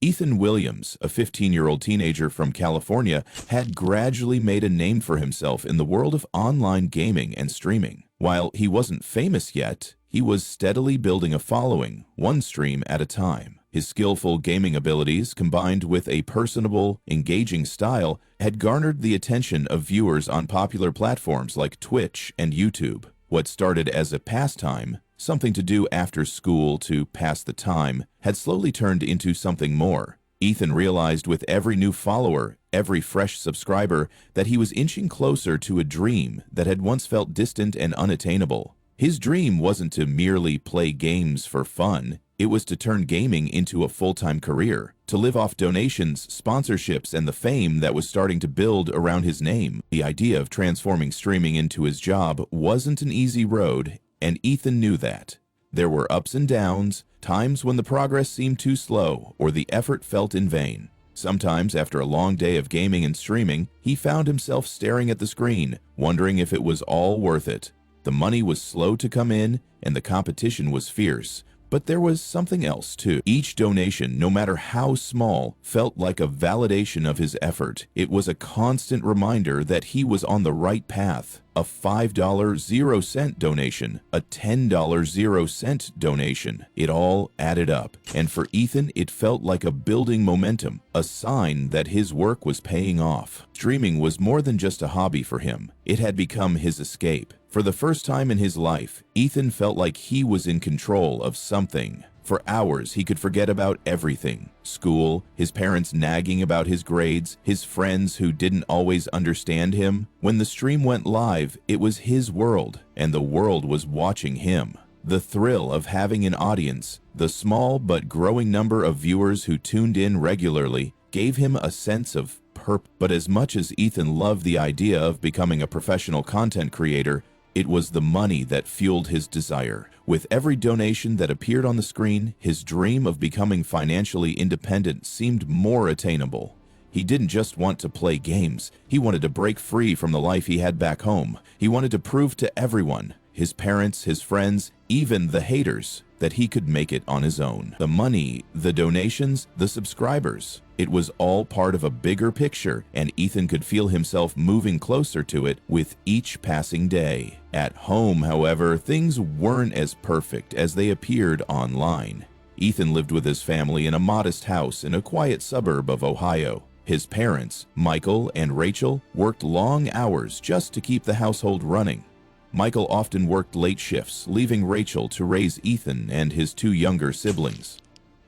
Ethan Williams, a 15-year-old teenager from California, had gradually made a name for himself in the world of online gaming and streaming. While he wasn't famous yet, he was steadily building a following, one stream at a time. His skillful gaming abilities, combined with a personable, engaging style, had garnered the attention of viewers on popular platforms like Twitch and YouTube. What started as a pastime, something to do after school to pass the time, had slowly turned into something more. Ethan realized with every new follower, every fresh subscriber, that he was inching closer to a dream that had once felt distant and unattainable. His dream wasn't to merely play games for fun. It was to turn gaming into a full-time career, to live off donations, sponsorships, and the fame that was starting to build around his name. The idea of transforming streaming into his job wasn't an easy road, and Ethan knew that. There were ups and downs, times when the progress seemed too slow or the effort felt in vain. Sometimes, after a long day of gaming and streaming, he found himself staring at the screen, wondering if it was all worth it. The money was slow to come in, and the competition was fierce. But there was something else, too. Each donation, no matter how small, felt like a validation of his effort. It was a constant reminder that he was on the right path. A $5 0-cent donation, a $10 0-cent donation. It all added up. And for Ethan, it felt like a building momentum, a sign that his work was paying off. Streaming was more than just a hobby for him. It had become his escape. For the first time in his life, Ethan felt like he was in control of something. For hours, he could forget about everything. School, his parents nagging about his grades, his friends who didn't always understand him. When the stream went live, it was his world, and the world was watching him. The thrill of having an audience, the small but growing number of viewers who tuned in regularly, gave him a sense of purpose. But as much as Ethan loved the idea of becoming a professional content creator, it was the money that fueled his desire. With every donation that appeared on the screen, his dream of becoming financially independent seemed more attainable. He didn't just want to play games. He wanted to break free from the life he had back home. He wanted to prove to everyone, his parents, his friends, even the haters, that he could make it on his own. The money, the donations, the subscribers, it was all part of a bigger picture, and Ethan could feel himself moving closer to it with each passing day. At home, however, things weren't as perfect as they appeared online. Ethan lived with his family in a modest house in a quiet suburb of Ohio. His parents, Michael and Rachel, worked long hours just to keep the household running. Michael often worked late shifts, leaving Rachel to raise Ethan and his two younger siblings.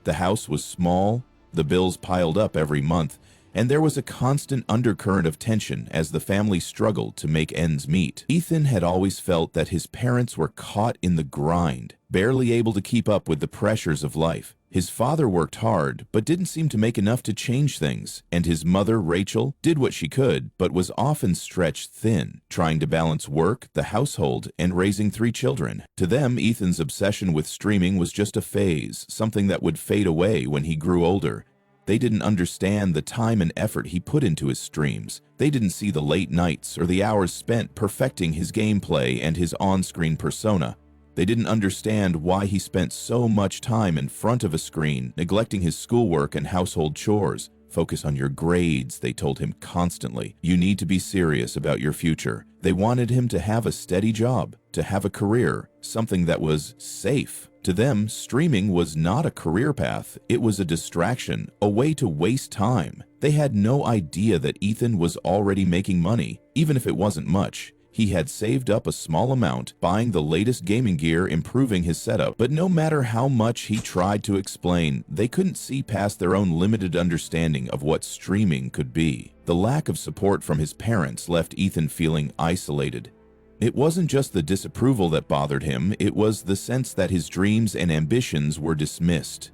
The house was small, the bills piled up every month, and there was a constant undercurrent of tension as the family struggled to make ends meet. Ethan had always felt that his parents were caught in the grind, barely able to keep up with the pressures of life. His father worked hard, but didn't seem to make enough to change things, and his mother, Rachel, did what she could, but was often stretched thin, trying to balance work, the household, and raising 3 children. To them, Ethan's obsession with streaming was just a phase, something that would fade away when he grew older. They didn't understand the time and effort he put into his streams. They didn't see the late nights or the hours spent perfecting his gameplay and his on-screen persona. They didn't understand why he spent so much time in front of a screen, neglecting his schoolwork and household chores. Focus on your grades, they told him constantly. You need to be serious about your future. They wanted him to have a steady job, to have a career, something that was safe. To them, streaming was not a career path. It was a distraction, a way to waste time. They had no idea that Ethan was already making money, even if it wasn't much. He had saved up a small amount, buying the latest gaming gear, improving his setup. But no matter how much he tried to explain, they couldn't see past their own limited understanding of what streaming could be. The lack of support from his parents left Ethan feeling isolated. It wasn't just the disapproval that bothered him, it was the sense that his dreams and ambitions were dismissed.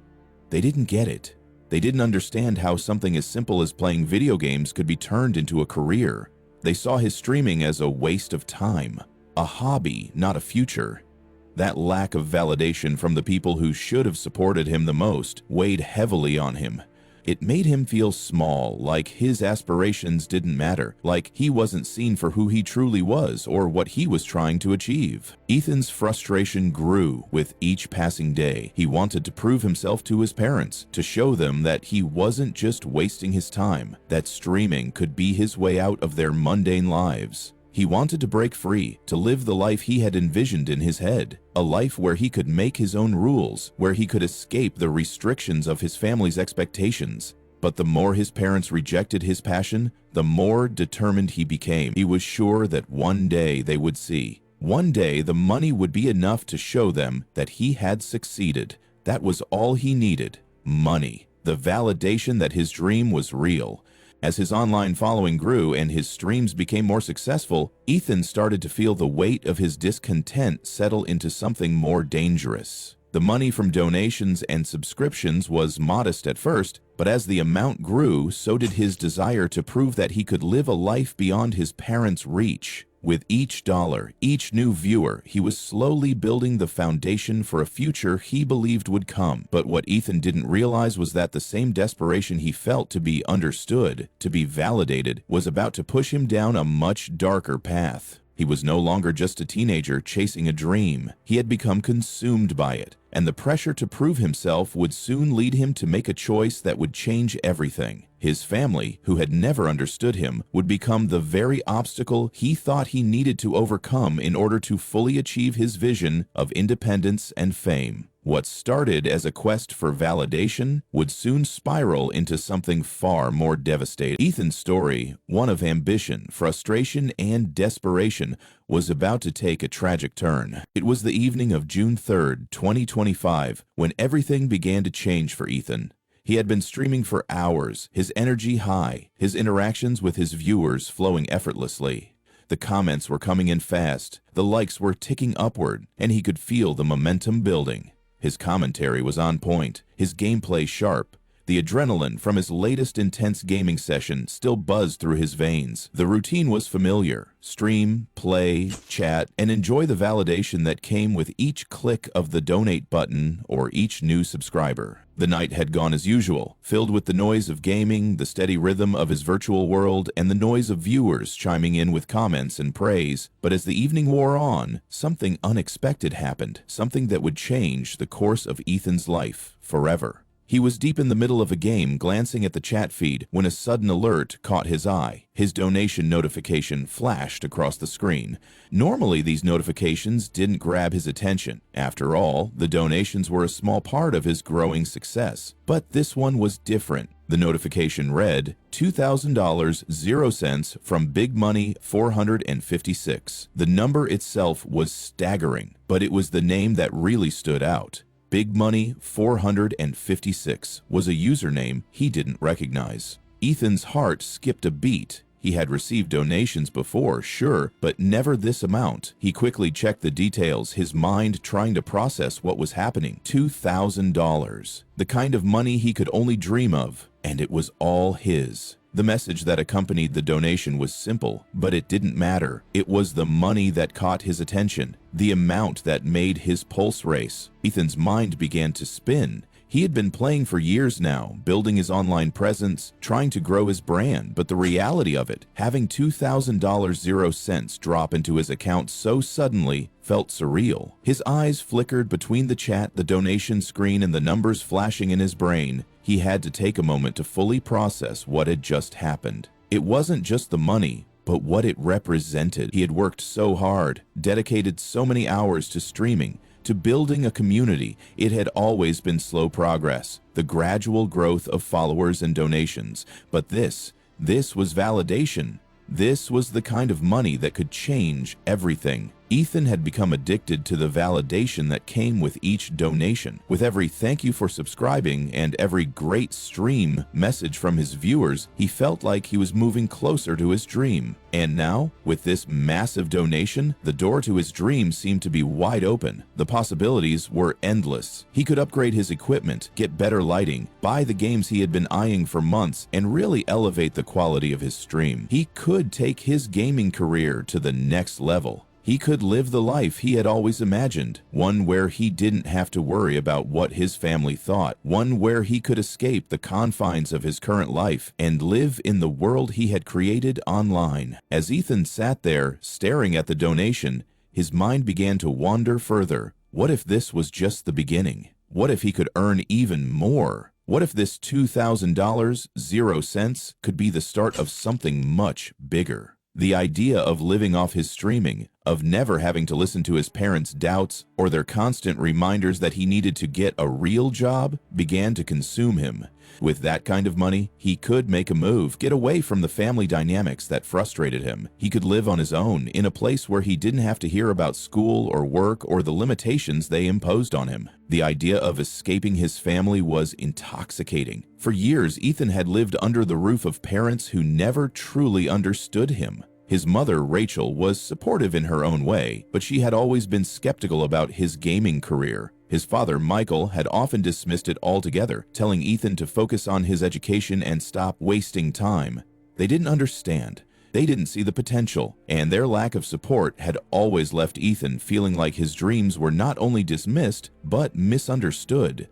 They didn't get it. They didn't understand how something as simple as playing video games could be turned into a career. They saw his streaming as a waste of time, a hobby, not a future. That lack of validation from the people who should have supported him the most weighed heavily on him. It made him feel small, like his aspirations didn't matter, like he wasn't seen for who he truly was or what he was trying to achieve. Ethan's frustration grew with each passing day. He wanted to prove himself to his parents, to show them that he wasn't just wasting his time, that streaming could be his way out of their mundane lives. He wanted to break free, to live the life he had envisioned in his head, a life where he could make his own rules, where he could escape the restrictions of his family's expectations. But the more his parents rejected his passion, the more determined he became. He was sure that one day they would see. One day the money would be enough to show them that he had succeeded. That was all he needed. Money. The validation that his dream was real. As his online following grew and his streams became more successful, Ethan started to feel the weight of his discontent settle into something more dangerous. The money from donations and subscriptions was modest at first, but as the amount grew, so did his desire to prove that he could live a life beyond his parents' reach. With each dollar, each new viewer, he was slowly building the foundation for a future he believed would come. But what Ethan didn't realize was that the same desperation he felt to be understood, to be validated, was about to push him down a much darker path. He was no longer just a teenager chasing a dream. He had become consumed by it, and the pressure to prove himself would soon lead him to make a choice that would change everything. His family, who had never understood him, would become the very obstacle he thought he needed to overcome in order to fully achieve his vision of independence and fame. What started as a quest for validation would soon spiral into something far more devastating. Ethan's story, one of ambition, frustration, and desperation, was about to take a tragic turn. It was the evening of June 3rd, 2025, when everything began to change for Ethan. He had been streaming for hours, his energy high, his interactions with his viewers flowing effortlessly. The comments were coming in fast, the likes were ticking upward, and he could feel the momentum building. His commentary was on point, his gameplay sharp. The adrenaline from his latest intense gaming session still buzzed through his veins. The routine was familiar. Stream, play, chat, and enjoy the validation that came with each click of the donate button or each new subscriber. The night had gone as usual, filled with the noise of gaming, the steady rhythm of his virtual world, and the noise of viewers chiming in with comments and praise. But as the evening wore on, something unexpected happened, something that would change the course of Ethan's life forever. He was deep in the middle of a game, glancing at the chat feed, when a sudden alert caught his eye. His donation notification flashed across the screen. Normally, these notifications didn't grab his attention. After all, the donations were a small part of his growing success. But this one was different. The notification read, $2,000, 0 cents from Big Money 456. The number itself was staggering, but it was the name that really stood out. Big Money 456 was a username he didn't recognize. Ethan's heart skipped a beat. He had received donations before, sure, but never this amount. He quickly checked the details, his mind trying to process what was happening. $2,000. The kind of money he could only dream of, and it was all his. The message that accompanied the donation was simple, but it didn't matter. It was the money that caught his attention, the amount that made his pulse race. Ethan's mind began to spin. He had been playing for years now, building his online presence, trying to grow his brand, but the reality of it, having $2,000 0 cents drop into his account so suddenly, felt surreal. His eyes flickered between the chat, the donation screen, and the numbers flashing in his brain. He had to take a moment to fully process what had just happened. It wasn't just the money, but what it represented. He had worked so hard, dedicated so many hours to streaming, to building a community. It had always been slow progress, the gradual growth of followers and donations. But this was validation. This was the kind of money that could change everything. Ethan had become addicted to the validation that came with each donation. With every thank you for subscribing and every great stream message from his viewers, he felt like he was moving closer to his dream. And now, with this massive donation, the door to his dream seemed to be wide open. The possibilities were endless. He could upgrade his equipment, get better lighting, buy the games he had been eyeing for months, and really elevate the quality of his stream. He could take his gaming career to the next level. He could live the life he had always imagined, one where he didn't have to worry about what his family thought, one where he could escape the confines of his current life and live in the world he had created online. As Ethan sat there, staring at the donation, his mind began to wander further. What if this was just the beginning? What if he could earn even more? What if this $2,000, 0 cents, could be the start of something much bigger? The idea of living off his streaming, of never having to listen to his parents' doubts or their constant reminders that he needed to get a real job, began to consume him. With that kind of money, he could make a move, get away from the family dynamics that frustrated him. He could live on his own, in a place where he didn't have to hear about school or work or the limitations they imposed on him. The idea of escaping his family was intoxicating. For years, Ethan had lived under the roof of parents who never truly understood him. His mother, Rachel, was supportive in her own way, but she had always been skeptical about his gaming career. His father, Michael, had often dismissed it altogether, telling Ethan to focus on his education and stop wasting time. They didn't understand. They didn't see the potential, and their lack of support had always left Ethan feeling like his dreams were not only dismissed, but misunderstood.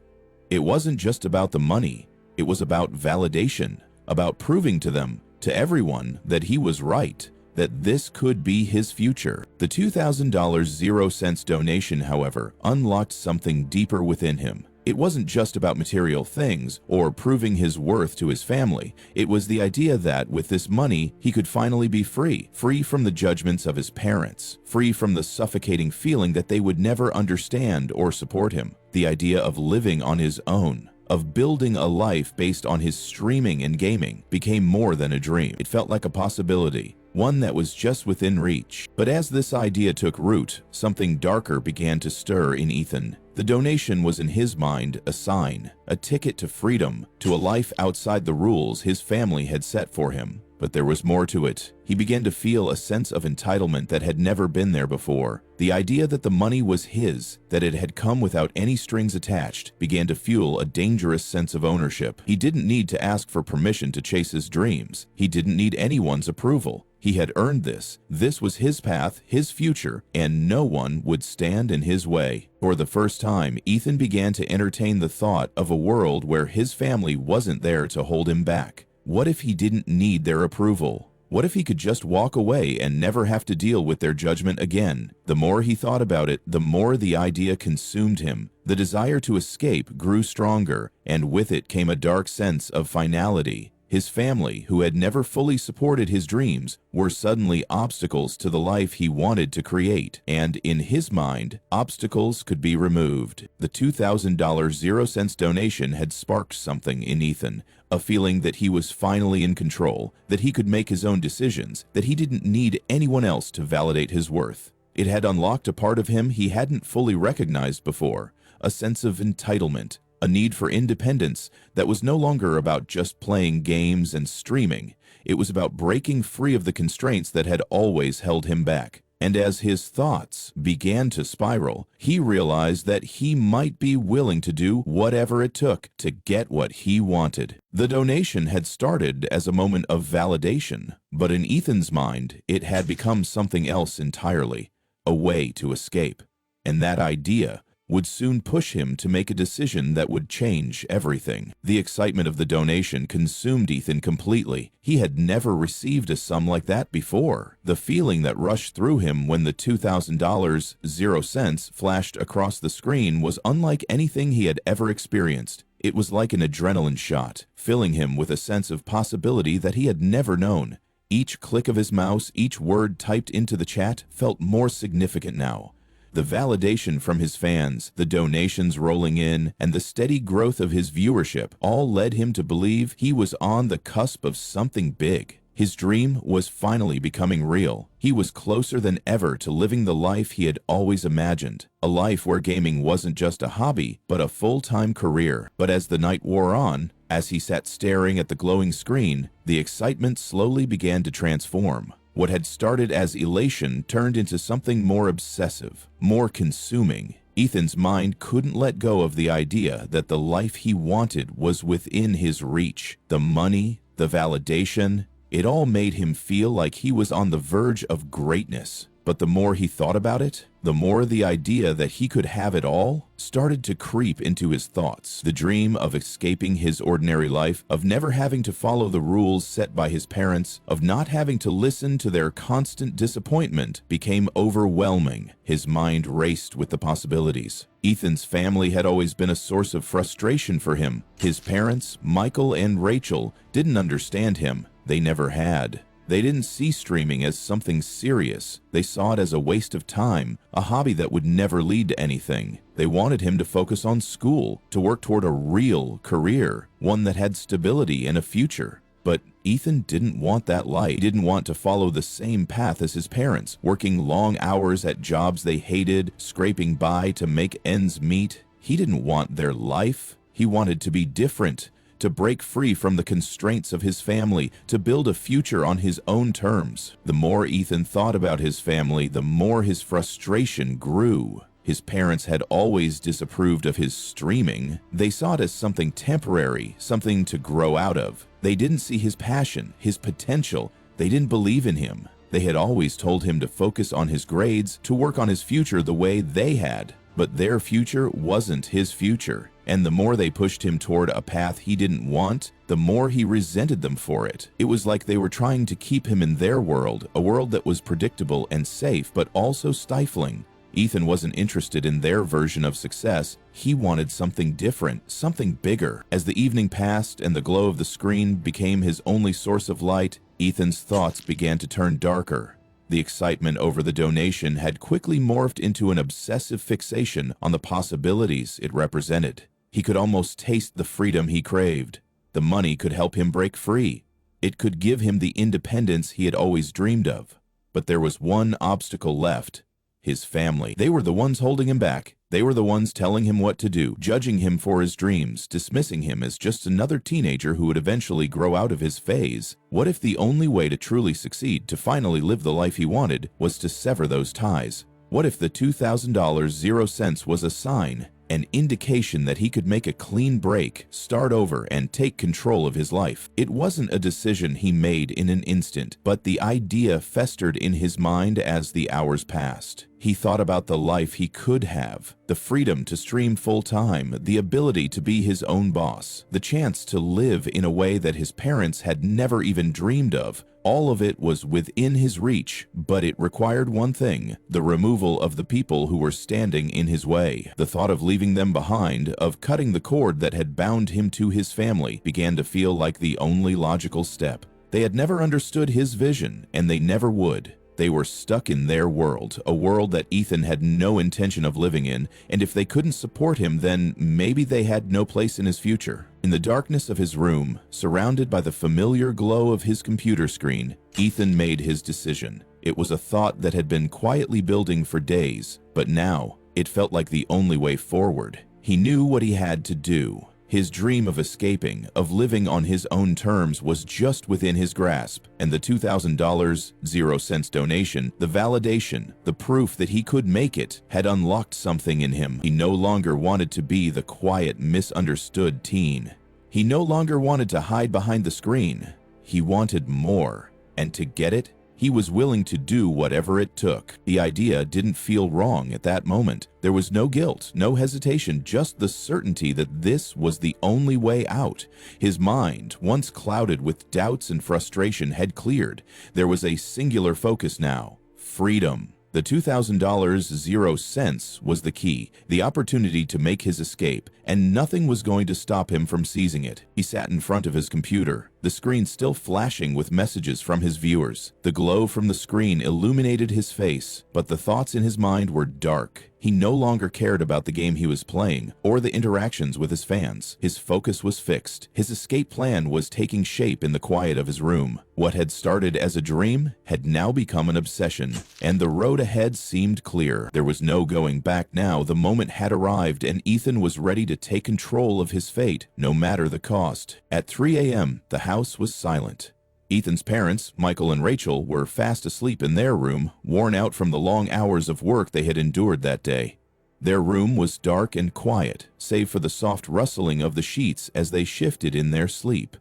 It wasn't just about the money. It was about validation, about proving to them, to everyone, that he was right, that this could be his future. The $2,000 0 cents donation, however, unlocked something deeper within him. It wasn't just about material things or proving his worth to his family. It was the idea that with this money, he could finally be free, free from the judgments of his parents, free from the suffocating feeling that they would never understand or support him. The idea of living on his own, of building a life based on his streaming and gaming, became more than a dream. It felt like a possibility, one that was just within reach. But as this idea took root, something darker began to stir in Ethan. The donation was in his mind a sign, a ticket to freedom, to a life outside the rules his family had set for him. But there was more to it. He began to feel a sense of entitlement that had never been there before. The idea that the money was his, that it had come without any strings attached, began to fuel a dangerous sense of ownership. He didn't need to ask for permission to chase his dreams. He didn't need anyone's approval. He had earned this. This was his path, his future, and no one would stand in his way. For the first time, Ethan began to entertain the thought of a world where his family wasn't there to hold him back. What if he didn't need their approval? What if he could just walk away and never have to deal with their judgment again? The more he thought about it, the more the idea consumed him. The desire to escape grew stronger, and with it came a dark sense of finality. His family, who had never fully supported his dreams, were suddenly obstacles to the life he wanted to create, and in his mind, obstacles could be removed. The $2,000 0 cents donation had sparked something in Ethan, a feeling that he was finally in control, that he could make his own decisions, that he didn't need anyone else to validate his worth. It had unlocked a part of him he hadn't fully recognized before, a sense of entitlement, a need for independence that was no longer about just playing games and streaming. It was about breaking free of the constraints that had always held him back. And as his thoughts began to spiral, he realized that he might be willing to do whatever it took to get what he wanted. The donation had started as a moment of validation, but in Ethan's mind, it had become something else entirely, a way to escape. And that idea would soon push him to make a decision that would change everything. The excitement of the donation consumed Ethan completely. He had never received a sum like that before. The feeling that rushed through him when the $2,000 0 cents flashed across the screen was unlike anything he had ever experienced. It was like an adrenaline shot, filling him with a sense of possibility that he had never known. Each click of his mouse, each word typed into the chat felt more significant now. The validation from his fans, the donations rolling in, and the steady growth of his viewership all led him to believe he was on the cusp of something big. His dream was finally becoming real. He was closer than ever to living the life he had always imagined, a life where gaming wasn't just a hobby, but a full-time career. But as the night wore on, as he sat staring at the glowing screen, the excitement slowly began to transform. What had started as elation turned into something more obsessive, more consuming. Ethan's mind couldn't let go of the idea that the life he wanted was within his reach. The money, the validation, it all made him feel like he was on the verge of greatness. But the more he thought about it, the more the idea that he could have it all started to creep into his thoughts. The dream of escaping his ordinary life, of never having to follow the rules set by his parents, of not having to listen to their constant disappointment, became overwhelming. His mind raced with the possibilities. Ethan's family had always been a source of frustration for him. His parents, Michael and Rachel, didn't understand him. They never had. They didn't see streaming as something serious. They saw it as a waste of time, a hobby that would never lead to anything. They wanted him to focus on school, to work toward a real career, one that had stability and a future. But Ethan didn't want that life. He didn't want to follow the same path as his parents, working long hours at jobs they hated, scraping by to make ends meet. He didn't want their life. He wanted to be different, to break free from the constraints of his family, to build a future on his own terms. The more Ethan thought about his family, the more his frustration grew. His parents had always disapproved of his streaming. They saw it as something temporary, something to grow out of. They didn't see his passion, his potential. They didn't believe in him. They had always told him to focus on his grades, to work on his future the way they had. But their future wasn't his future. And the more they pushed him toward a path he didn't want, the more he resented them for it. It was like they were trying to keep him in their world, a world that was predictable and safe, but also stifling. Ethan wasn't interested in their version of success. He wanted something different, something bigger. As the evening passed and the glow of the screen became his only source of light, Ethan's thoughts began to turn darker. The excitement over the donation had quickly morphed into an obsessive fixation on the possibilities it represented. He could almost taste the freedom he craved. The money could help him break free. It could give him the independence he had always dreamed of. But there was one obstacle left: his family. They were the ones holding him back. They were the ones telling him what to do, judging him for his dreams, dismissing him as just another teenager who would eventually grow out of his phase. What if the only way to truly succeed, to finally live the life he wanted, was to sever those ties? What if the $2,000 0 cents was a sign, an indication that he could make a clean break, start over, and take control of his life? It wasn't a decision he made in an instant, but the idea festered in his mind as the hours passed. He thought about the life he could have, the freedom to stream full-time, the ability to be his own boss, the chance to live in a way that his parents had never even dreamed of. All of it was within his reach, but it required one thing: the removal of the people who were standing in his way. The thought of leaving them behind, of cutting the cord that had bound him to his family, began to feel like the only logical step. They had never understood his vision, and they never would. They were stuck in their world, a world that Ethan had no intention of living in, and if they couldn't support him, then maybe they had no place in his future. In the darkness of his room, surrounded by the familiar glow of his computer screen, Ethan made his decision. It was a thought that had been quietly building for days, but now it felt like the only way forward. He knew what he had to do. His dream of escaping, of living on his own terms, was just within his grasp, and the $2,000 0 cents donation, the validation, the proof that he could make it, had unlocked something in him. He no longer wanted to be the quiet, misunderstood teen. He no longer wanted to hide behind the screen. He wanted more, and to get it, he was willing to do whatever it took. The idea didn't feel wrong at that moment. There was no guilt, no hesitation, just the certainty that this was the only way out. His mind, once clouded with doubts and frustration, had cleared. There was a singular focus now: freedom. The $2,000 0 cents was the key, the opportunity to make his escape, and nothing was going to stop him from seizing it. He sat in front of his computer, the screen still flashing with messages from his viewers. The glow from the screen illuminated his face, but the thoughts in his mind were dark. He no longer cared about the game he was playing or the interactions with his fans. His focus was fixed. His escape plan was taking shape in the quiet of his room. What had started as a dream had now become an obsession, and the road ahead seemed clear. There was no going back now. The moment had arrived, and Ethan was ready to take control of his fate, no matter the cost. At 3 a.m., the house was silent. Ethan's parents, Michael and Rachel, were fast asleep in their room, worn out from the long hours of work they had endured that day. Their room was dark and quiet, save for the soft rustling of the sheets as they shifted in their sleep.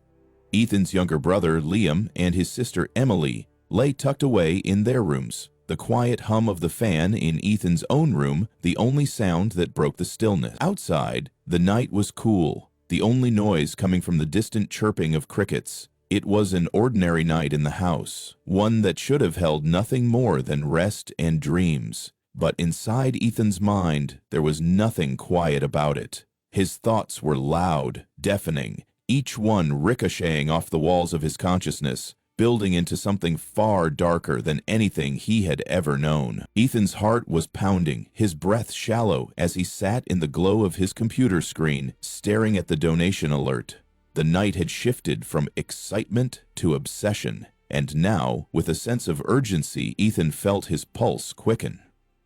Ethan's younger brother, Liam, and his sister, Emily, lay tucked away in their rooms. The quiet hum of the fan in Ethan's own room, the only sound that broke the stillness. Outside, the night was cool, the only noise coming from the distant chirping of crickets. It was an ordinary night in the house, one that should have held nothing more than rest and dreams. But inside Ethan's mind, there was nothing quiet about it. His thoughts were loud, deafening, each one ricocheting off the walls of his consciousness, building into something far darker than anything he had ever known. Ethan's heart was pounding, his breath shallow as he sat in the glow of his computer screen, staring at the donation alert. The night had shifted from excitement to obsession, and now, with a sense of urgency, Ethan felt his pulse quicken.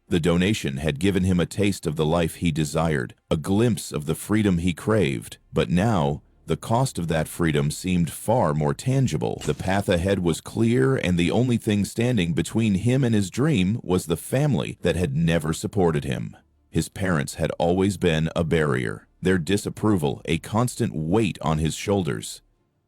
The donation had given him a taste of the life he desired, a glimpse of the freedom he craved, but now, the cost of that freedom seemed far more tangible. The path ahead was clear, and the only thing standing between him and his dream was the family that had never supported him. His parents had always been a barrier, their disapproval a constant weight on his shoulders.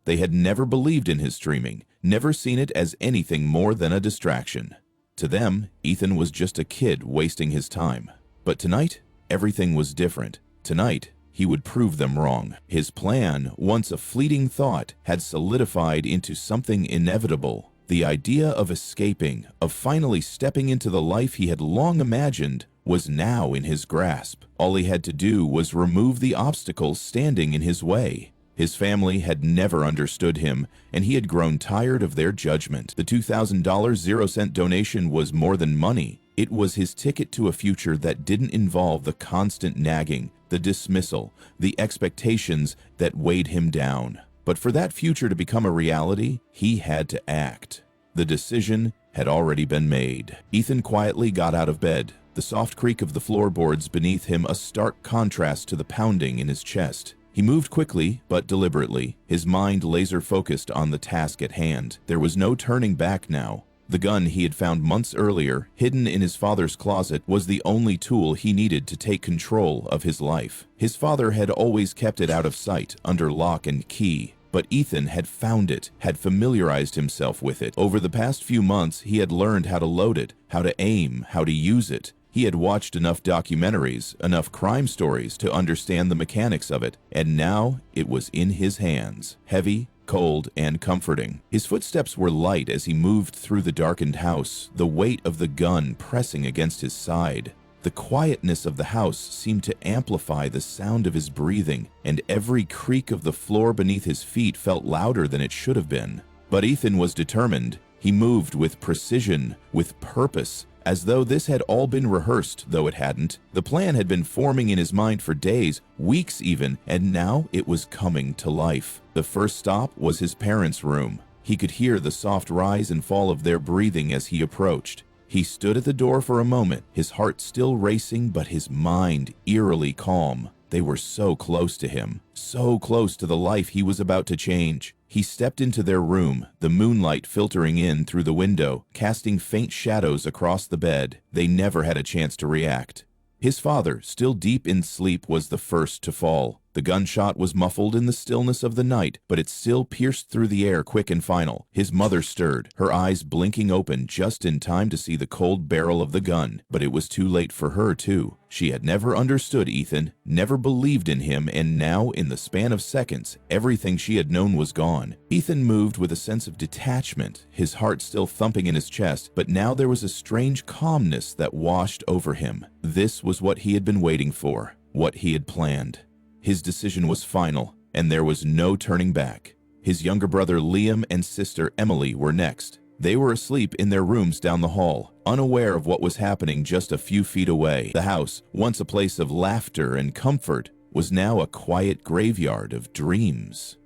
They had never believed in his streaming, never seen it as anything more than a distraction. To them, Ethan was just a kid wasting his time. But tonight, everything was different. Tonight, he would prove them wrong. His plan, once a fleeting thought, had solidified into something inevitable. The idea of escaping, of finally stepping into the life he had long imagined, was now in his grasp. All he had to do was remove the obstacles standing in his way. His family had never understood him, and he had grown tired of their judgment. The $2,000 0-cent donation was more than money. It was his ticket to a future that didn't involve the constant nagging, the dismissal, the expectations that weighed him down. But for that future to become a reality, he had to act. The decision had already been made. Ethan quietly got out of bed, the soft creak of the floorboards beneath him a stark contrast to the pounding in his chest. He moved quickly, but deliberately, his mind laser-focused on the task at hand. There was no turning back now. The gun he had found months earlier, hidden in his father's closet, was the only tool he needed to take control of his life. His father had always kept it out of sight, under lock and key. But Ethan had found it, had familiarized himself with it. Over the past few months, he had learned how to load it, how to aim, how to use it. He had watched enough documentaries, enough crime stories to understand the mechanics of it, and now it was in his hands, heavy, cold, and comforting. His footsteps were light as he moved through the darkened house, the weight of the gun pressing against his side. The quietness of the house seemed to amplify the sound of his breathing, and every creak of the floor beneath his feet felt louder than it should have been. But Ethan was determined. He moved with precision, with purpose, as though this had all been rehearsed, though it hadn't. The plan had been forming in his mind for days, weeks even, and now it was coming to life. The first stop was his parents' room. He could hear the soft rise and fall of their breathing as he approached. He stood at the door for a moment, his heart still racing but his mind eerily calm. They were so close to him, so close to the life he was about to change. He stepped into their room, the moonlight filtering in through the window, casting faint shadows across the bed. They never had a chance to react. His father, still deep in sleep, was the first to fall. The gunshot was muffled in the stillness of the night, but it still pierced through the air quick and final. His mother stirred, her eyes blinking open just in time to see the cold barrel of the gun. But it was too late for her, too. She had never understood Ethan, never believed in him, and now, in the span of seconds, everything she had known was gone. Ethan moved with a sense of detachment, his heart still thumping in his chest, but now there was a strange calmness that washed over him. This was what he had been waiting for, what he had planned. His decision was final, and there was no turning back. His younger brother Liam and sister Emily were next. They were asleep in their rooms down the hall, unaware of what was happening just a few feet away. The house, once a place of laughter and comfort, was now a quiet graveyard of dreams.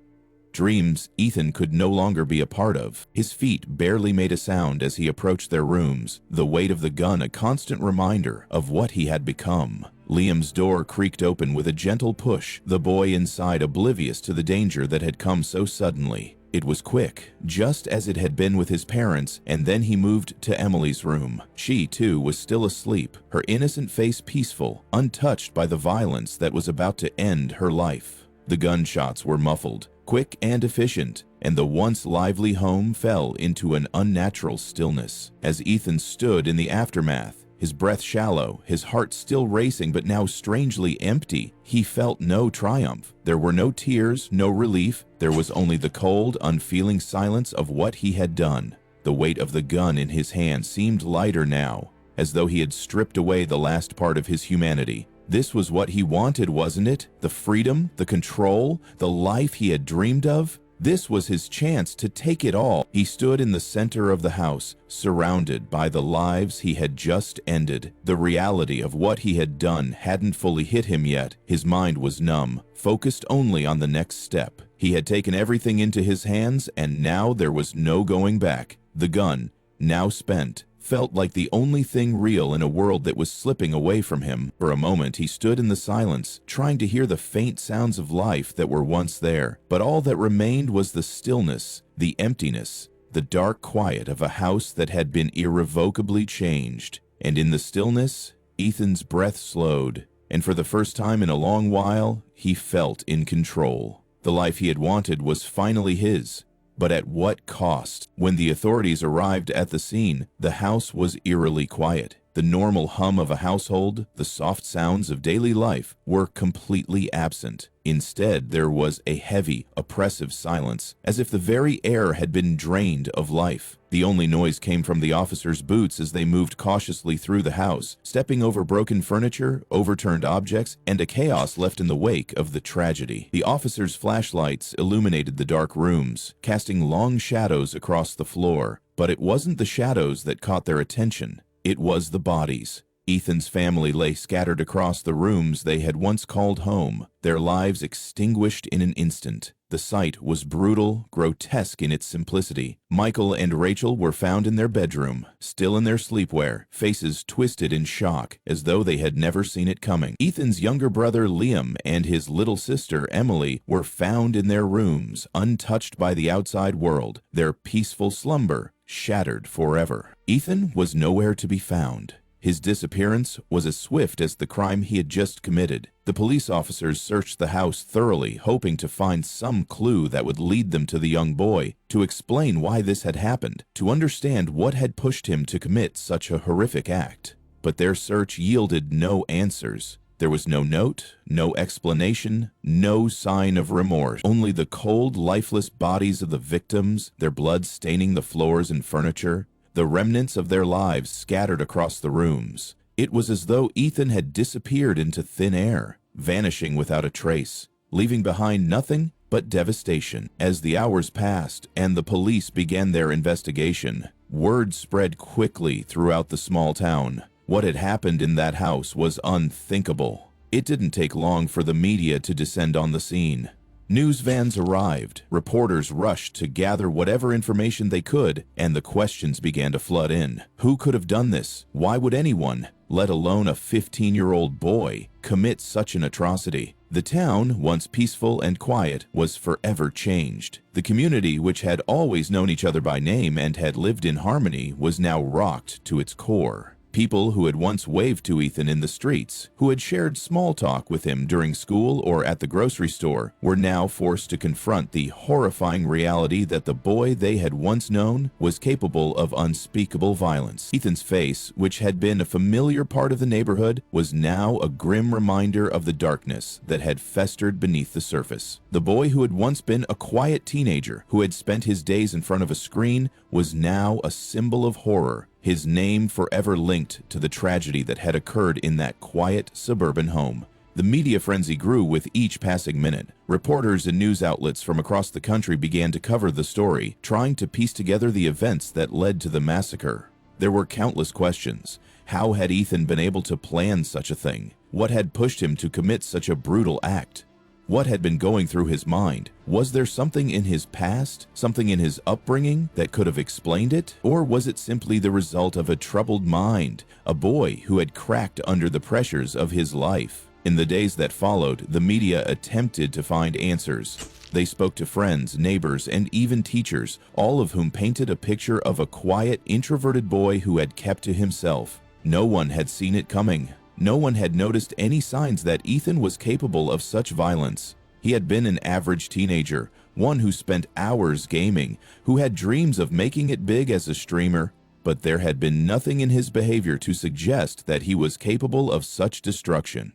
Dreams Ethan could no longer be a part of. His feet barely made a sound as he approached their rooms, the weight of the gun a constant reminder of what he had become. Liam's door creaked open with a gentle push, the boy inside oblivious to the danger that had come so suddenly. It was quick, just as it had been with his parents, and then he moved to Emily's room. She, too, was still asleep, her innocent face peaceful, untouched by the violence that was about to end her life. The gunshots were muffled, quick and efficient, and the once lively home fell into an unnatural stillness. As Ethan stood in the aftermath, his breath shallow, his heart still racing but now strangely empty, he felt no triumph. There were no tears, no relief. There was only the cold, unfeeling silence of what he had done. The weight of the gun in his hand seemed lighter now, as though he had stripped away the last part of his humanity. This was what he wanted, wasn't it? The freedom, the control, the life he had dreamed of? This was his chance to take it all. He stood in the center of the house, surrounded by the lives he had just ended. The reality of what he had done hadn't fully hit him yet. His mind was numb, focused only on the next step. He had taken everything into his hands, and now there was no going back. The gun, now spent, felt like the only thing real in a world that was slipping away from him. For a moment he stood in the silence, trying to hear the faint sounds of life that were once there. But all that remained was the stillness, the emptiness, the dark quiet of a house that had been irrevocably changed. And in the stillness, Ethan's breath slowed, and for the first time in a long while, he felt in control. The life he had wanted was finally his. But at what cost? When the authorities arrived at the scene, the house was eerily quiet. The normal hum of a household, the soft sounds of daily life, were completely absent. Instead, there was a heavy, oppressive silence, as if the very air had been drained of life. The only noise came from the officers' boots as they moved cautiously through the house, stepping over broken furniture, overturned objects, and a chaos left in the wake of the tragedy. The officers' flashlights illuminated the dark rooms, casting long shadows across the floor. But it wasn't the shadows that caught their attention. It was the bodies. Ethan's family lay scattered across the rooms they had once called home, their lives extinguished in an instant. The sight was brutal, grotesque in its simplicity. Michael and Rachel were found in their bedroom, still in their sleepwear, faces twisted in shock, as though they had never seen it coming. Ethan's younger brother Liam and his little sister Emily were found in their rooms, untouched by the outside world, their peaceful slumber shattered forever. Ethan was nowhere to be found. His disappearance was as swift as the crime he had just committed. The police officers searched the house thoroughly, hoping to find some clue that would lead them to the young boy, to explain why this had happened, to understand what had pushed him to commit such a horrific act. But their search yielded no answers. There was no note, no explanation, no sign of remorse. Only the cold, lifeless bodies of the victims, their blood staining the floors and furniture, the remnants of their lives scattered across the rooms. It was as though Ethan had disappeared into thin air, vanishing without a trace, leaving behind nothing but devastation. As the hours passed and the police began their investigation, word spread quickly throughout the small town. What had happened in that house was unthinkable. It didn't take long for the media to descend on the scene. News vans arrived, reporters rushed to gather whatever information they could, and the questions began to flood in. Who could have done this? Why would anyone, let alone a 15-year-old boy, commit such an atrocity? The town, once peaceful and quiet, was forever changed. The community, which had always known each other by name and had lived in harmony, was now rocked to its core. People who had once waved to Ethan in the streets, who had shared small talk with him during school or at the grocery store, were now forced to confront the horrifying reality that the boy they had once known was capable of unspeakable violence. Ethan's face, which had been a familiar part of the neighborhood, was now a grim reminder of the darkness that had festered beneath the surface. The boy who had once been a quiet teenager, who had spent his days in front of a screen, was now a symbol of horror, his name forever linked to the tragedy that had occurred in that quiet suburban home. The media frenzy grew with each passing minute. Reporters and news outlets from across the country began to cover the story, trying to piece together the events that led to the massacre. There were countless questions. How had Ethan been able to plan such a thing? What had pushed him to commit such a brutal act? What had been going through his mind? Was there something in his past, something in his upbringing that could have explained it? Or was it simply the result of a troubled mind, a boy who had cracked under the pressures of his life? In the days that followed, the media attempted to find answers. They spoke to friends, neighbors, and even teachers, all of whom painted a picture of a quiet, introverted boy who had kept to himself. No one had seen it coming. No one had noticed any signs that Ethan was capable of such violence. He had been an average teenager, one who spent hours gaming, who had dreams of making it big as a streamer, but there had been nothing in his behavior to suggest that he was capable of such destruction.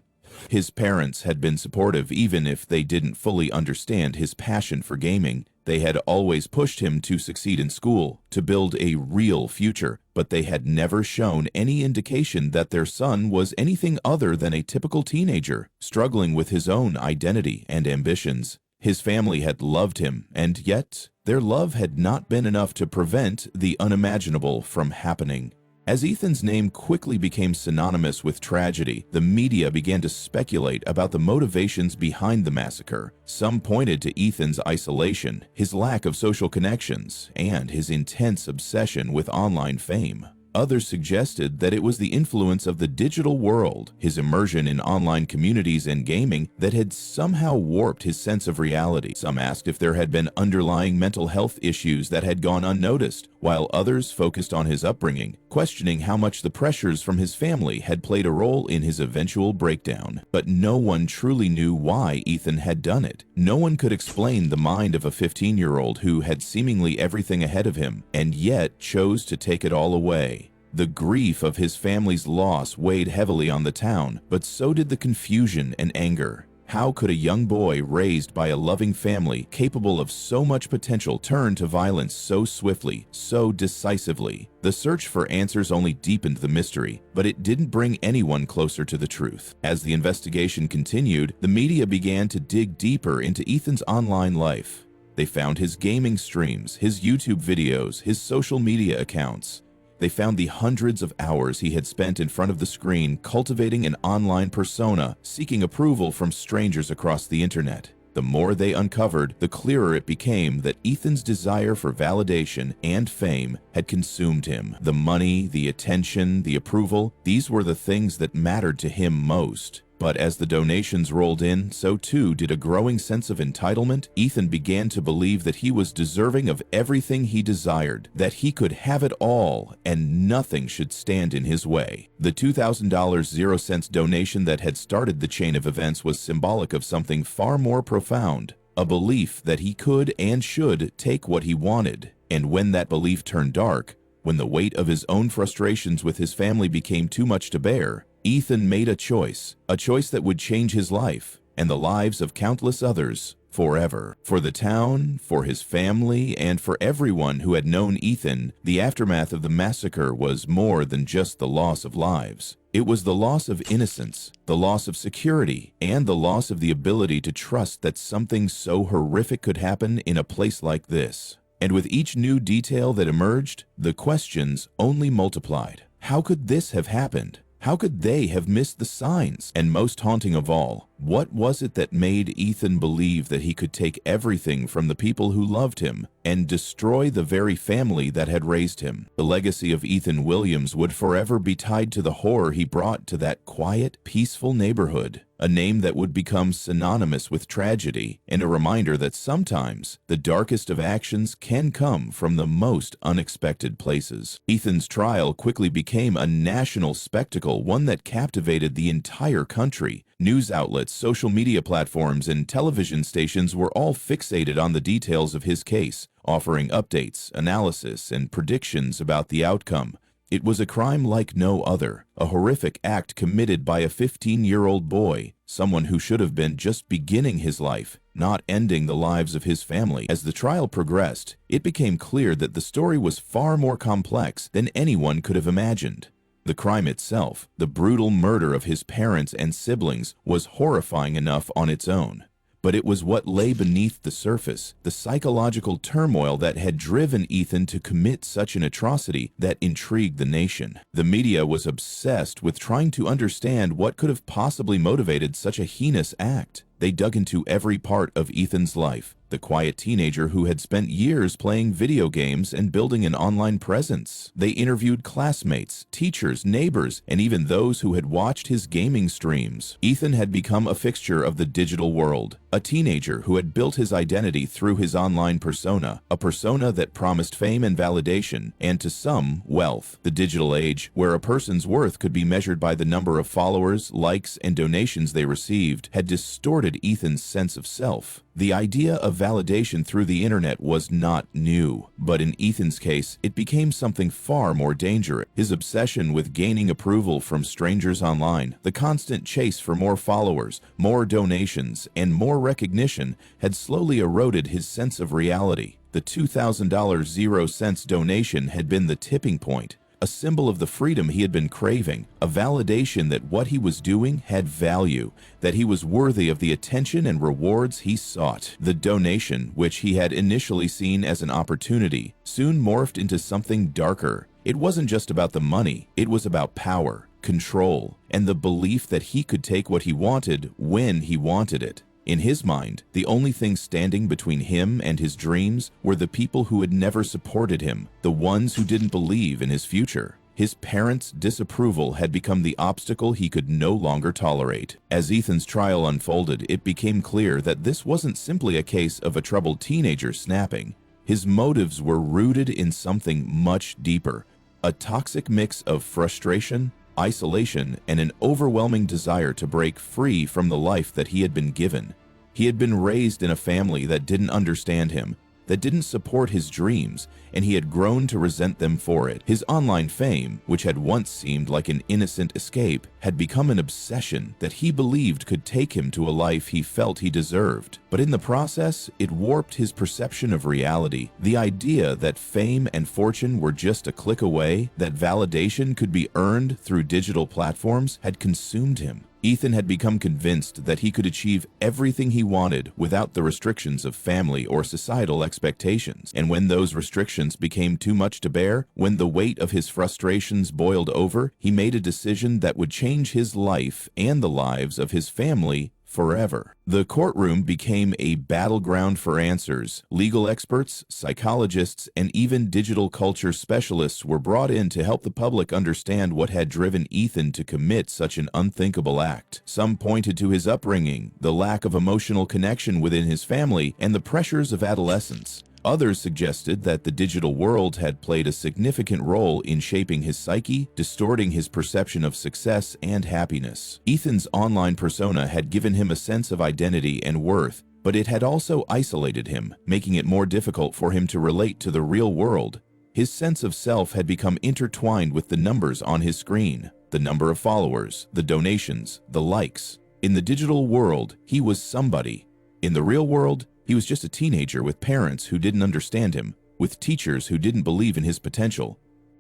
His parents had been supportive even if they didn't fully understand his passion for gaming. They had always pushed him to succeed in school, to build a real future, but they had never shown any indication that their son was anything other than a typical teenager, struggling with his own identity and ambitions. His family had loved him, and yet their love had not been enough to prevent the unimaginable from happening. As Ethan's name quickly became synonymous with tragedy, the media began to speculate about the motivations behind the massacre. Some pointed to Ethan's isolation, his lack of social connections, and his intense obsession with online fame. Others suggested that it was the influence of the digital world, his immersion in online communities and gaming, that had somehow warped his sense of reality. Some asked if there had been underlying mental health issues that had gone unnoticed, while others focused on his upbringing, questioning how much the pressures from his family had played a role in his eventual breakdown. But no one truly knew why Ethan had done it. No one could explain the mind of a 15-year-old who had seemingly everything ahead of him, and yet chose to take it all away. The grief of his family's loss weighed heavily on the town, but so did the confusion and anger. How could a young boy raised by a loving family, capable of so much potential, turn to violence so swiftly, so decisively? The search for answers only deepened the mystery, but it didn't bring anyone closer to the truth. As the investigation continued, the media began to dig deeper into Ethan's online life. They found his gaming streams, his YouTube videos, his social media accounts. They found the hundreds of hours he had spent in front of the screen cultivating an online persona, seeking approval from strangers across the internet. The more they uncovered, the clearer it became that Ethan's desire for validation and fame had consumed him. The money, the attention, the approval, these were the things that mattered to him most. But as the donations rolled in, so too did a growing sense of entitlement. Ethan began to believe that he was deserving of everything he desired, that he could have it all, and nothing should stand in his way. The $2,000 0 donation that had started the chain of events was symbolic of something far more profound, a belief that he could and should take what he wanted. And when that belief turned dark, when the weight of his own frustrations with his family became too much to bear, Ethan made a choice that would change his life and the lives of countless others forever. For the town, for his family, and for everyone who had known Ethan, the aftermath of the massacre was more than just the loss of lives. It was the loss of innocence, the loss of security, and the loss of the ability to trust that something so horrific could happen in a place like this. And with each new detail that emerged, the questions only multiplied. How could this have happened? How could they have missed the signs? And most haunting of all, what was it that made Ethan believe that he could take everything from the people who loved him and destroy the very family that had raised him? The legacy of Ethan Williams would forever be tied to the horror he brought to that quiet, peaceful neighborhood, a name that would become synonymous with tragedy, and a reminder that sometimes the darkest of actions can come from the most unexpected places. Ethan's trial quickly became a national spectacle, one that captivated the entire country. News outlets, social media platforms, and television stations were all fixated on the details of his case, offering updates, analysis, and predictions about the outcome. It was a crime like no other, a horrific act committed by a 15-year-old boy, someone who should have been just beginning his life, not ending the lives of his family. As the trial progressed, it became clear that the story was far more complex than anyone could have imagined. The crime itself, the brutal murder of his parents and siblings, was horrifying enough on its own. But it was what lay beneath the surface, the psychological turmoil that had driven Ethan to commit such an atrocity, that intrigued the nation. The media was obsessed with trying to understand what could have possibly motivated such a heinous act. They dug into every part of Ethan's life, the quiet teenager who had spent years playing video games and building an online presence. They interviewed classmates, teachers, neighbors, and even those who had watched his gaming streams. Ethan had become a fixture of the digital world, a teenager who had built his identity through his online persona, a persona that promised fame and validation, and to some, wealth. The digital age, where a person's worth could be measured by the number of followers, likes, and donations they received, had distorted eroded Ethan's sense of self. The idea of validation through the internet was not new, but in Ethan's case, it became something far more dangerous. His obsession with gaining approval from strangers online, the constant chase for more followers, more donations, and more recognition had slowly eroded his sense of reality. The $2,000 0-cent donation had been the tipping point, a symbol of the freedom he had been craving, a validation that what he was doing had value, that he was worthy of the attention and rewards he sought. The donation, which he had initially seen as an opportunity, soon morphed into something darker. It wasn't just about the money, it was about power, control, and the belief that he could take what he wanted when he wanted it. In his mind, the only thing standing between him and his dreams were the people who had never supported him, the ones who didn't believe in his future. His parents' disapproval had become the obstacle he could no longer tolerate. As Ethan's trial unfolded, it became clear that this wasn't simply a case of a troubled teenager snapping. His motives were rooted in something much deeper, a toxic mix of frustration, isolation, and an overwhelming desire to break free from the life that he had been given. He had been raised in a family that didn't understand him, that didn't support his dreams, and he had grown to resent them for it. His online fame, which had once seemed like an innocent escape, had become an obsession that he believed could take him to a life he felt he deserved. But in the process, it warped his perception of reality. The idea that fame and fortune were just a click away, that validation could be earned through digital platforms, had consumed him. Ethan had become convinced that he could achieve everything he wanted without the restrictions of family or societal expectations. And when those restrictions became too much to bear, when the weight of his frustrations boiled over, he made a decision that would change his life and the lives of his family forever. The courtroom became a battleground for answers. Legal experts, psychologists, and even digital culture specialists were brought in to help the public understand what had driven Ethan to commit such an unthinkable act. Some pointed to his upbringing, the lack of emotional connection within his family, and the pressures of adolescence. Others suggested that the digital world had played a significant role in shaping his psyche, distorting his perception of success and happiness. Ethan's online persona had given him a sense of identity and worth, but it had also isolated him, making it more difficult for him to relate to the real world. His sense of self had become intertwined with the numbers on his screen, the number of followers, the donations, the likes. In the digital world, he was somebody. In the real world, he was just a teenager with parents who didn't understand him, with teachers who didn't believe in his potential.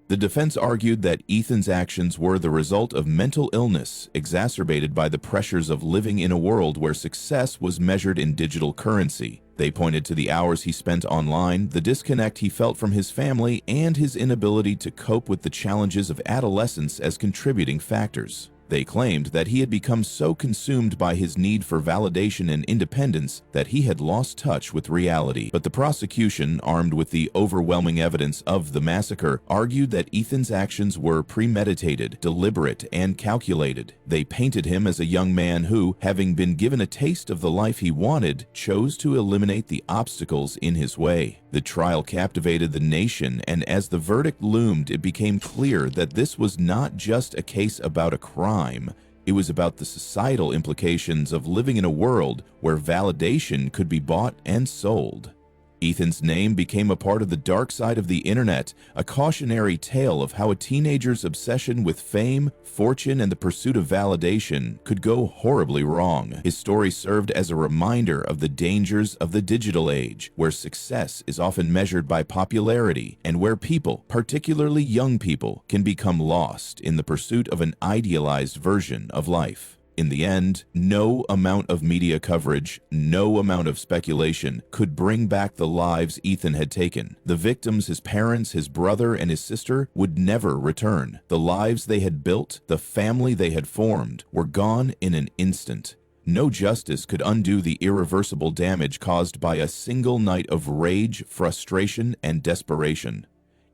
The defense argued that Ethan's actions were the result of mental illness exacerbated by the pressures of living in a world where success was measured in digital currency. They pointed to the hours he spent online, the disconnect he felt from his family, and his inability to cope with the challenges of adolescence as contributing factors. They claimed that he had become so consumed by his need for validation and independence that he had lost touch with reality. But the prosecution, armed with the overwhelming evidence of the massacre, argued that Ethan's actions were premeditated, deliberate, and calculated. They painted him as a young man who, having been given a taste of the life he wanted, chose to eliminate the obstacles in his way. The trial captivated the nation, and as the verdict loomed, it became clear that this was not just a case about a crime. It was about the societal implications of living in a world where validation could be bought and sold. Ethan's name became a part of the dark side of the internet, a cautionary tale of how a teenager's obsession with fame, fortune, and the pursuit of validation could go horribly wrong. His story served as a reminder of the dangers of the digital age, where success is often measured by popularity, and where people, particularly young people, can become lost in the pursuit of an idealized version of life. In the end, no amount of media coverage, no amount of speculation could bring back the lives Ethan had taken. The victims, his parents, his brother, and his sister, would never return. The lives they had built, the family they had formed, were gone in an instant. No justice could undo the irreversible damage caused by a single night of rage, frustration, and desperation.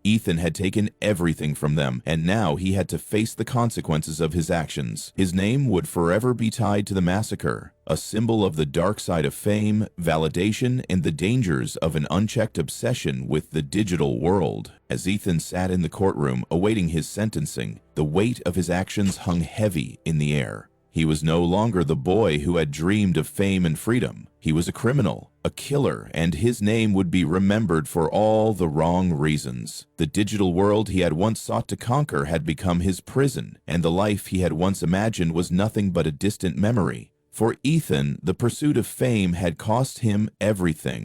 Ethan had taken everything from them, and now he had to face the consequences of his actions. His name would forever be tied to the massacre, a symbol of the dark side of fame, validation, and the dangers of an unchecked obsession with the digital world. As Ethan sat in the courtroom awaiting his sentencing, the weight of his actions hung heavy in the air. He was no longer the boy who had dreamed of fame and freedom. He was a criminal, a killer, and his name would be remembered for all the wrong reasons. The digital world he had once sought to conquer had become his prison, and the life he had once imagined was nothing but a distant memory. For Ethan, the pursuit of fame had cost him everything.